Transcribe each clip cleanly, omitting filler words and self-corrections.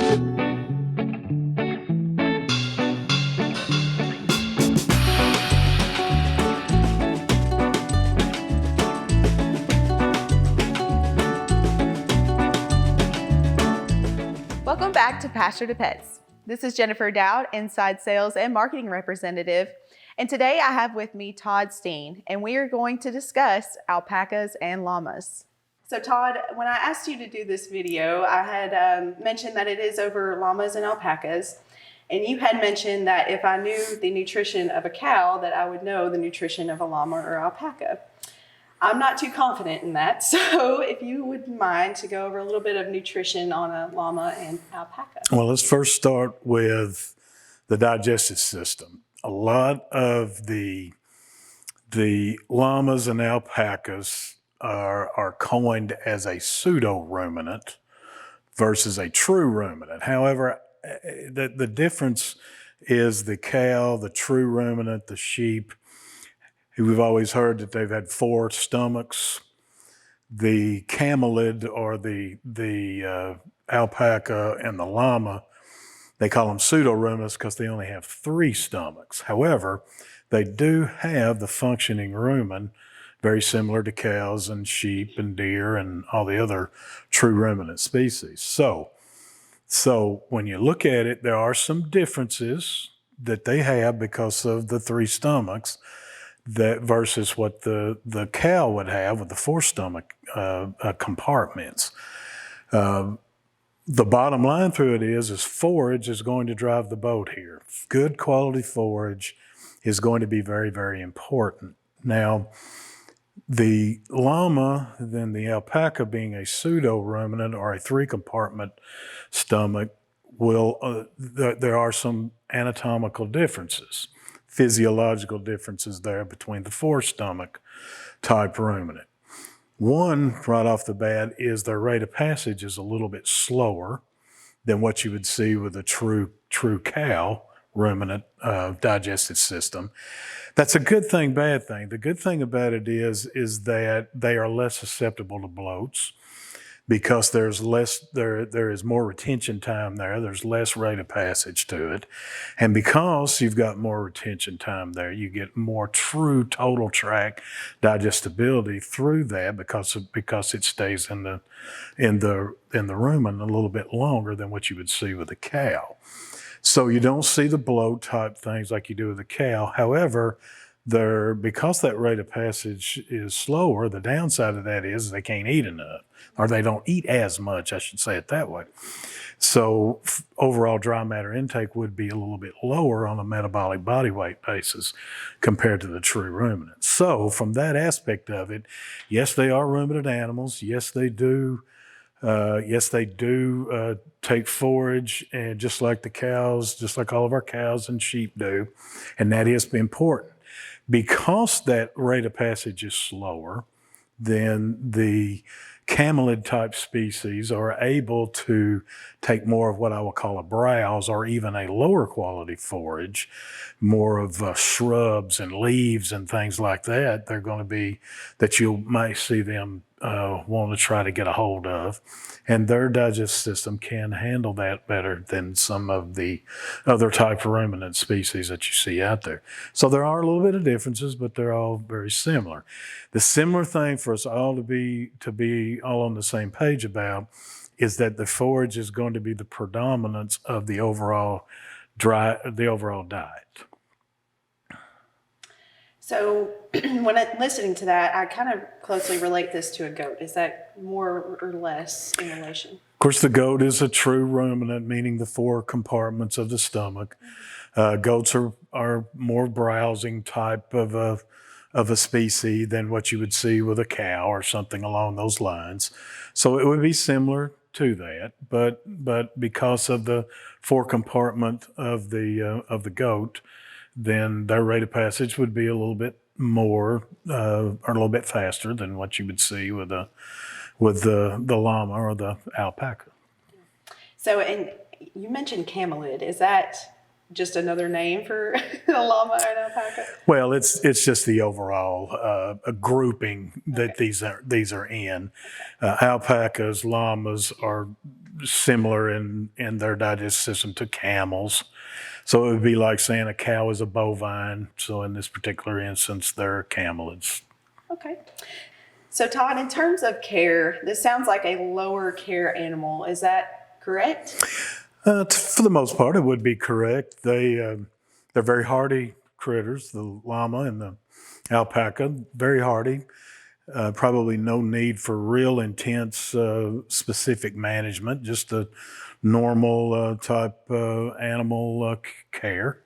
Welcome back to Pasture to Pets. This is Jennifer Dowd, Inside Sales and Marketing Representative. And today I have with me Todd Steen, and we are going to discuss alpacas and llamas. So Todd, when I asked you to do this video, I had mentioned that it is over llamas and alpacas. And you had mentioned that if I knew the nutrition of a cow, that I would know the nutrition of a llama or alpaca. I'm not too confident in that, so if you wouldn't mind to go over a little bit of nutrition on a llama and alpaca. Well, let's first start with the digestive system. A lot of the llamas and alpacas are coined as a pseudo-ruminant versus a true ruminant. However, the difference is the cow, the true ruminant, the sheep. We've always heard that they've had 4 stomachs. The camelid, or the alpaca and the llama, they call them pseudo-ruminants because they only have 3 stomachs. However, they do have the functioning rumen, very similar to cows and sheep and deer and all the other true ruminant species. So when you look at it, there are some differences that they have because of the 3 stomachs, that versus what the cow would have with the 4 stomach compartments. The bottom line through it is forage is going to drive the boat here. Good quality forage is going to be very, very important. Now, the llama, then the alpaca being a pseudo-ruminant or a 3-compartment stomach, there are some anatomical differences, physiological differences there between the 4-stomach type ruminant. One, right off the bat, is their rate of passage is a little bit slower than what you would see with a true cow ruminant digestive system. That's a good thing, bad thing. The good thing about it is that they are less susceptible to bloats because there is more retention time there. There's less rate of passage to it. And because you've got more retention time there, you get more true total tract digestibility through that because it stays in the rumen a little bit longer than what you would see with a cow. So you don't see the bloat type things like you do with a cow. However, because that rate of passage is slower, the downside of that is they can't eat enough, or they don't eat as much, I should say it that way. So overall dry matter intake would be a little bit lower on a metabolic body weight basis compared to the true ruminants. So from that aspect of it, yes, they are ruminant animals. Yes, they do. Take forage, and just like the cows, just like all of our cows and sheep do, and that is important. Because that rate of passage is slower, then the camelid type species are able to take more of what I will call a browse, or even a lower quality forage, more of shrubs and leaves and things like that. They're going to be, that you might see them want to try to get a hold of, and their digestive system can handle that better than some of the other type of ruminant species that you see out there. So there are a little bit of differences, but they're all very similar. The similar thing for us all to be all on the same page about is that the forage is going to be the predominance of the overall diet. So when listening to that, I kind of closely relate this to a goat. Is that more or less in relation? Of course, the goat is a true ruminant, meaning the 4 compartments of the stomach. Goats are more browsing type of a species than what you would see with a cow or something along those lines. So it would be similar to that, but because of the 4 compartment of the goat, then their rate of passage would be a little bit more or a little bit faster than what you would see with the llama or the alpaca. So, and you mentioned camelid. Is that just another name for a llama or an alpaca? Well, it's just the overall grouping that these are in. Alpacas, llamas similar in their digestive system to camels. So it would be like saying a cow is a bovine. So in this particular instance, they're camelids. Okay. So Todd, in terms of care, this sounds like a lower care animal. Is that correct? For the most part, it would be correct. They're very hardy critters, the llama and the alpaca, very hardy. Probably no need for real intense specific management, just a normal type animal care.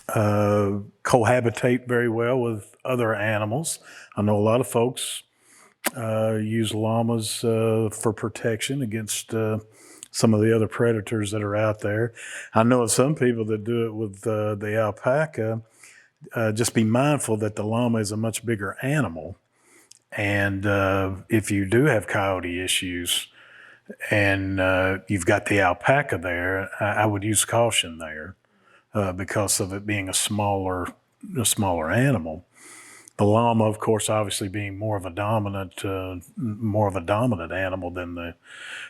Cohabitate very well with other animals. I know a lot of folks use llamas for protection against some of the other predators that are out there. I know of some people that do it with the alpaca. Just be mindful that the llama is a much bigger animal. And if you do have coyote issues and you've got the alpaca there, I would use caution there because of it being a smaller animal. The llama, of course, obviously being more of a dominant animal than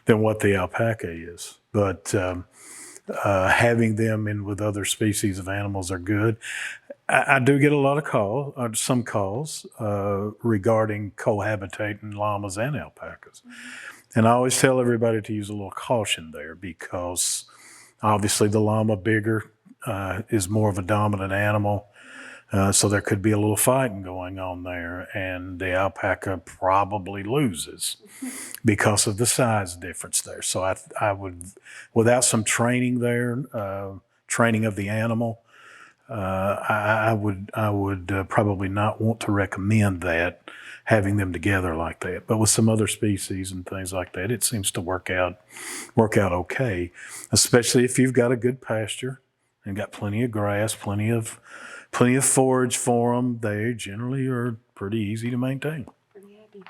what the alpaca is. But having them in with other species of animals are good. I do get a lot of some calls regarding cohabitating llamas and alpacas. And I always tell everybody to use a little caution there because obviously the llama bigger is more of a dominant animal. So there could be a little fighting going on there, and the alpaca probably loses because of the size difference there. So I would, without some training there, training of the animal, I would probably not want to recommend that, having them together like that. But with some other species and things like that, it seems to work out okay, especially if you've got a good pasture and got plenty of grass, plenty of forage for them. They generally are pretty easy to maintain. Pretty happy.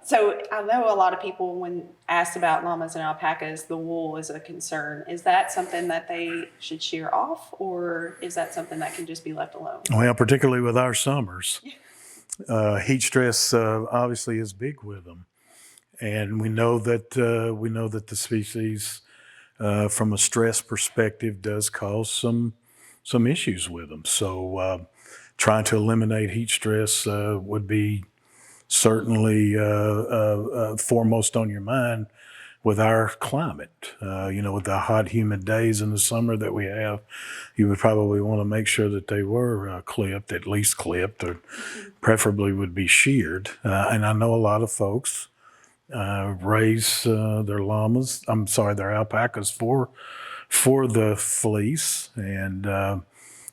So I know a lot of people, when asked about llamas and alpacas, the wool is a concern. Is that something that they should shear off, or is that something that can just be left alone? Well, particularly with our summers, heat stress obviously is big with them, and we know that the species, from a stress perspective, does cause some issues with them. So trying to eliminate heat stress would be certainly foremost on your mind with our climate. With the hot, humid days in the summer that we have, you would probably want to make sure that they were at least clipped, or preferably would be sheared. And I know a lot of folks raise their alpacas for the fleece, and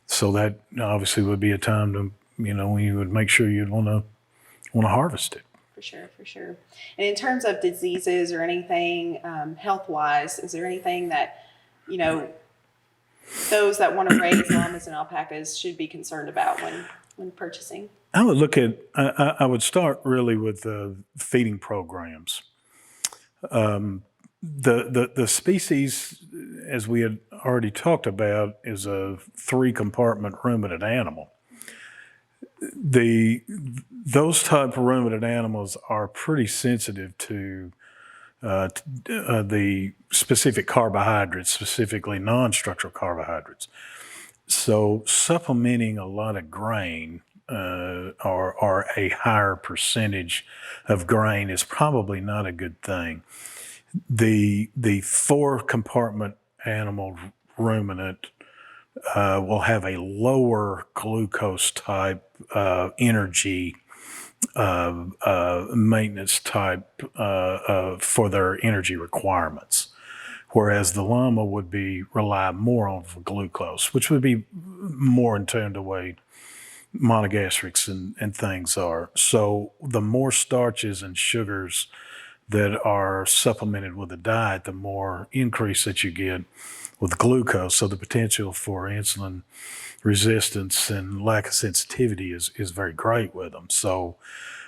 so that obviously would be a time to, when you would make sure you'd want to harvest it. For sure. And in terms of diseases or anything health-wise, is there anything that, those that want to raise llamas and alpacas should be concerned about when purchasing? I would start really with the feeding programs. The species, as we had already talked about, is a 3-compartment ruminant animal. Those type of ruminant animals are pretty sensitive to the specific carbohydrates, specifically non-structural carbohydrates. So supplementing a lot of grain or a higher percentage of grain is probably not a good thing. The 4-compartment animal ruminant will have a lower glucose type energy maintenance type for their energy requirements, whereas the llama would rely more on glucose, which would be more in tune to the way monogastrics and things are. So the more starches and sugars that are supplemented with a diet, the more increase that you get with glucose. So the potential for insulin resistance and lack of sensitivity is very great with them. So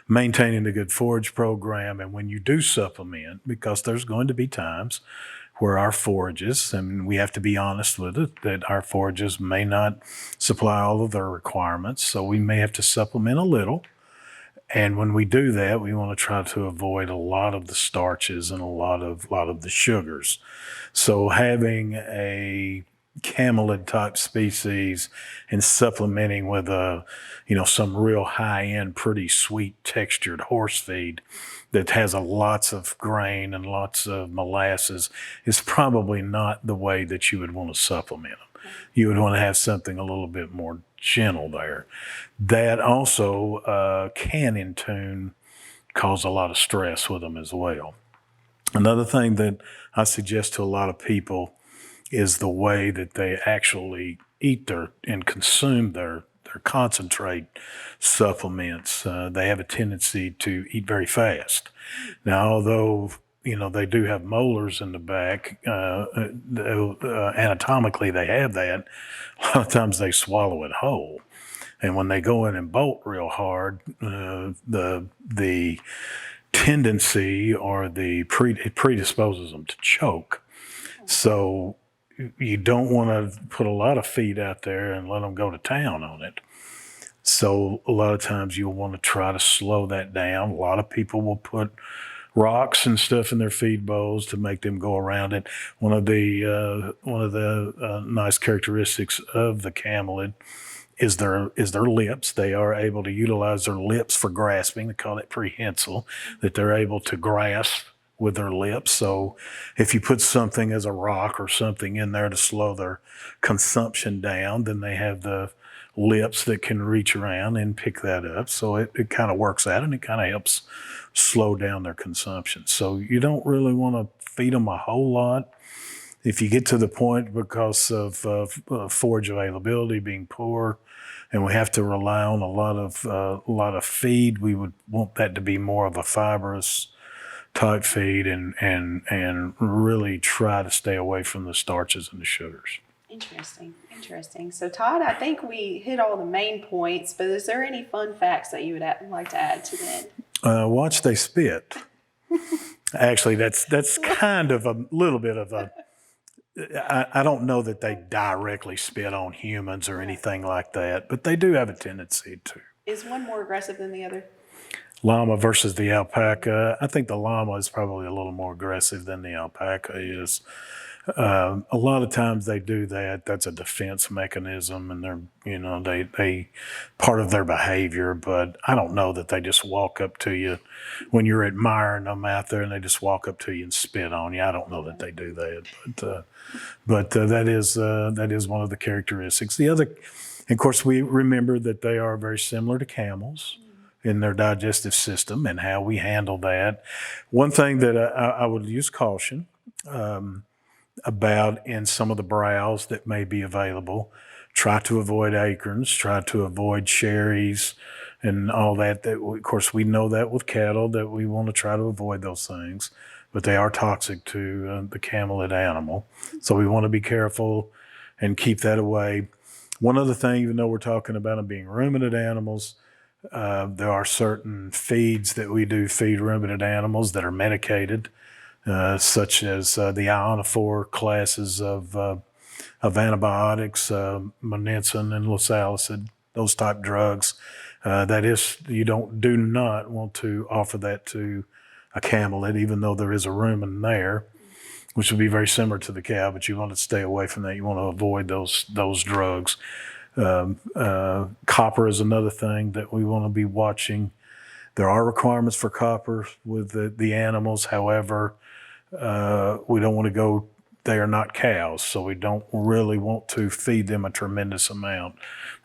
maintaining a good forage program, and when you do supplement, because there's going to be times where our forages, and we have to be honest with it, that our forages may not supply all of their requirements. So we may have to supplement a little. And when we do that, we want to try to avoid a lot of the starches and a lot of the sugars. So having a camelid type species and supplementing with some real high end, pretty sweet textured horse feed that has lots of grain and lots of molasses is probably not the way that you would want to supplement them. You would want to have something a little bit more gentle there. That also can in tune cause a lot of stress with them as well. Another thing that I suggest to a lot of people is the way that they actually eat and consume their concentrate supplements. They have a tendency to eat very fast. Now, although they do have molars in the back, anatomically they have that. A lot of times they swallow it whole. And when they go in and bolt real hard, the tendency or it predisposes them to choke. So you don't want to put a lot of feed out there and let them go to town on it. So a lot of times you'll want to try to slow that down. A lot of people will put rocks and stuff in their feed bowls to make them go around it. One of the nice characteristics of the camelid is their lips. They are able to utilize their lips for grasping. They call it prehensile, that they're able to grasp with their lips. So if you put something as a rock or something in there to slow their consumption down, then they have the lips that can reach around and pick that up. So it kind of works out, and it kind of helps slow down their consumption. So you don't really want to feed them a whole lot. If you get to the point, because of forage availability being poor, and we have to rely on a lot of feed, we would want that to be more of a fibrous type feed, and really try to stay away from the starches and the sugars. Interesting. So Todd, I think we hit all the main points, but is there any fun facts that you would like to add to that? Watch they spit. Actually, that's kind of a little bit of a, I don't know that they directly spit on humans or anything like that, but they do have a tendency to. Is one more aggressive than the other? Llama versus the alpaca. I think the llama is probably a little more aggressive than the alpaca is. A lot of times they do that. That's a defense mechanism, and they part of their behavior. But I don't know that they just walk up to you when you're admiring them out there, and they just walk up to you and spit on you. I don't know that they do that, but that is one of the characteristics. The other, of course, we remember that they are very similar to camels in their digestive system and how we handle that. One thing that I would use caution about in some of the browse that may be available, try to avoid acorns, try to avoid cherries and all that. Of course, we know that with cattle that we want to try to avoid those things, but they are toxic to the camelid animal. So we want to be careful and keep that away. One other thing, even though we're talking about them being ruminant animals, there are certain feeds that we do feed ruminant animals that are medicated, such as the ionophore classes of antibiotics, monensin and losalicid, those type drugs. That is, you do not want to offer that to a camelid, even though there is a rumen there, which would be very similar to the cow, but you want to stay away from that. You want to avoid those drugs. Copper is another thing that we want to be watching. There are requirements for copper with the animals. However, we don't want to go, they are not cows, so we don't really want to feed them a tremendous amount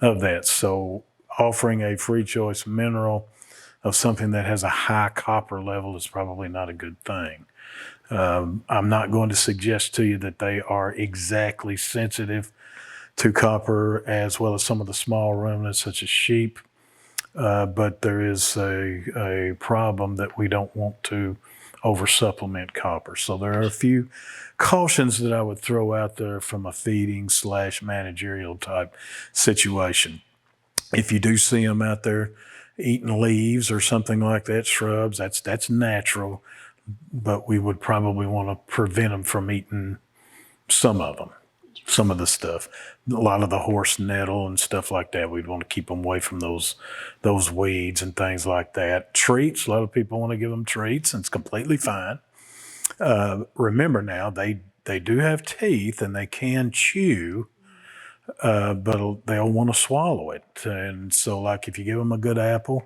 of that. So offering a free choice mineral of something that has a high copper level is probably not a good thing. I'm not going to suggest to you that they are exactly sensitive to copper as well as some of the small ruminants such as sheep, but there is a problem that we don't want to over-supplement copper. So there are a few cautions that I would throw out there from a feeding / managerial type situation. If you do see them out there eating leaves or something like that, shrubs, that's natural, but we would probably want to prevent them from eating some of them. some of the stuff. A lot of the horse nettle and stuff like that, we'd want to keep them away from those weeds and things like that. Treats, a lot of people want to give them treats, and it's completely fine. Remember now, they do have teeth and they can chew, but they'll want to swallow it. And so, like if you give them a good apple,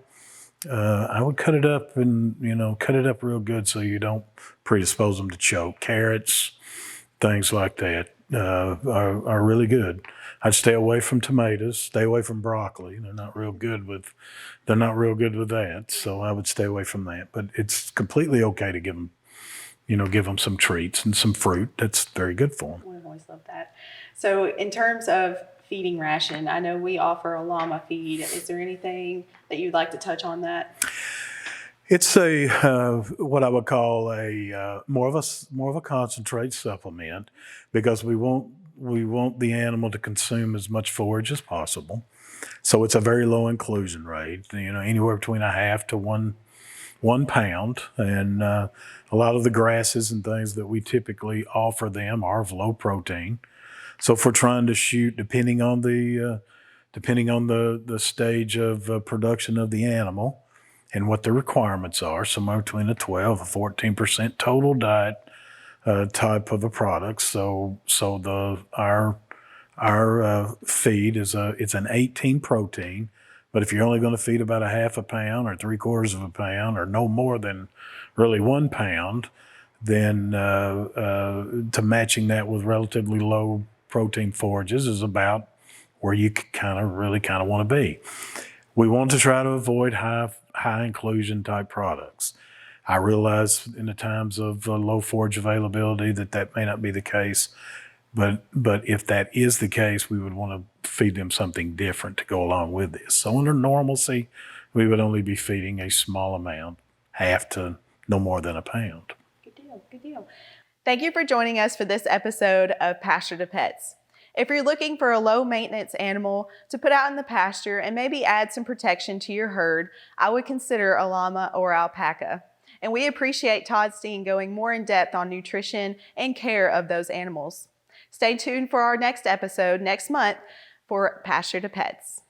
I would cut it up and cut it up real good so you don't predispose them to choke. Carrots, things like that are really good. I'd stay away from tomatoes. Stay away from broccoli. They're not real good with that. So I would stay away from that. But it's completely okay to give them some treats and some fruit. That's very good for them. We've always loved that. So in terms of feeding ration, I know we offer a llama feed. Is there anything that you'd like to touch on that? It's what I would call a more of a concentrate supplement, because we want the animal to consume as much forage as possible. So it's a very low inclusion rate, anywhere between a half to 1 pound. And a lot of the grasses and things that we typically offer them are of low protein. So if we're trying to shoot, depending on the stage of production of the animal and what the requirements are, somewhere between a 12 or 14% total diet type of a product. So our feed it's an 18 protein, but if you're only going to feed about a half a pound or 3/4 of a pound or no more than really 1 pound, then to matching that with relatively low protein forages is about where you really want to be. We want to try to avoid high inclusion type products. I realize in the times of low forage availability that may not be the case, but if that is the case, we would want to feed them something different to go along with this. So under normalcy, we would only be feeding a small amount, half to no more than a pound. Good deal, good deal. Thank you for joining us for this episode of Pasture to Pets. If you're looking for a low maintenance animal to put out in the pasture and maybe add some protection to your herd, I would consider a llama or alpaca. And we appreciate Todd Steen going more in depth on nutrition and care of those animals. Stay tuned for our next episode next month for Pasture to Pets.